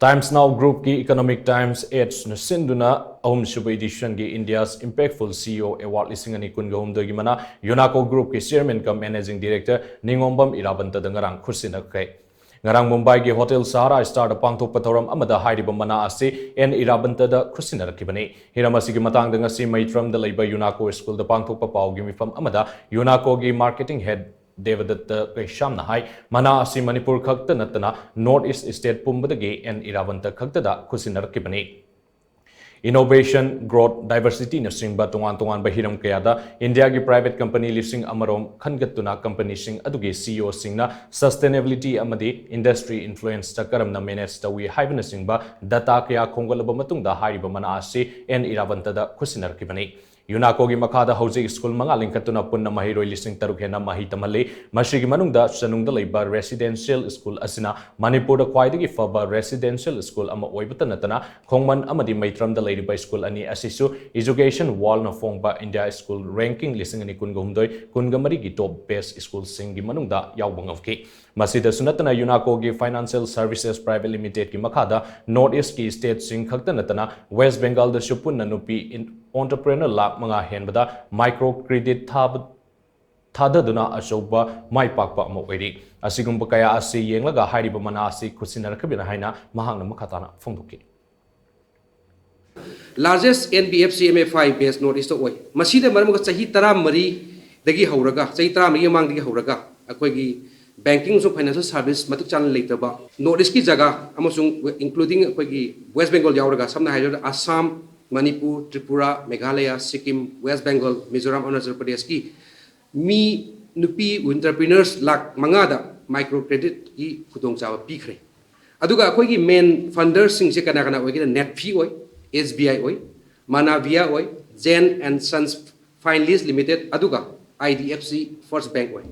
Times Now Group की Economic Times Edge न shinduna suba edition की India's Impactful CEO Award listing ani kun gahumdo gi mana UNACCO Group की Chairman cum Managing Director Ningombam Irabanta ngarang khutshinarakhre. Ngarang Mumbai की Hotel Sahara Star da pangthokpa thouram amada hairiba mana ase N Irabanta da khutshinarakhibani. Hiram asigi matang da ngasi maitram da leiba UNACCO School da pangthokpa pau gi mifam amada UNACCO gi Marketing Head Devadatta Kaishamna hai mana asi Manipur khakta natana North East State pumbadagi and Irabanta khaktada khutshinarakhibani. Innovation, growth, diversity na singba tungan bahiram kayada India ki private company listing amarom khangatuna company sing adugi CEO singna sustainability amadi industry influence ta karam na manage tawi haibana singba data kaya khongalaba matungda hairiba mana asi and Irabanta da khutshinarakhibani. UNACCO की मखादा हौजिक school मंगा लिंखतुना पुन्ना महिरोय लिसिंग तरुक हेना मही तमहले मशीगी मनुंगदा सनुंगदा लेबा residential school असिना मणिपुर दा ख्वाइदगी फबा residential school अमा ओइबता नतना खोंगमन अमदी मैत्रमदा लेरिबा school अनि असिसु education wall न फोंगबा India school ranking लिसिंग अनि कुनगहुमदोय कुनगमरी की टॉप बेस्ट स्कूल सिंगी मनुंगदा यावबंगवकी मसीदा सुनतना UNACCO की फाइनेंशियल सर्विसेज प्राइवेट लिमिटेड की मखादा नॉर्थ ईस्ट की स्टेट सिंग खक्ता नतना वेस्ट बंगाल दा Supun नुपी entrepreneur lak mga henbada micro credit thadaduna achoba mai pakpa mo oiri asigumba kaya asi yenglaga hairiba mana asi khutshinarakhibina haina mahangna makhatana phongdoki largest NBFC MFI based north east oi masida maram ga chahi 13 dagi hauraga chahi 13 mang dagi hauraga akoi gi banking so financial service matik channel leitaba north east ki jaga amasung including akoi gi west bengal yauraga samna haida Assam Manipur, Tripura, Meghalaya, Sikkim, West Bengal, Mizoram, Arunachal Pradesh ki mi nupi entrepreneurs lak mangada microcredit ki khudong chawa pikre. Aduga akoi ki main funders sing se kana oi ki net fee oi, SBI oi, Manavia oi, Zen and Sons Finance Limited aduga IDFC First Bank oi.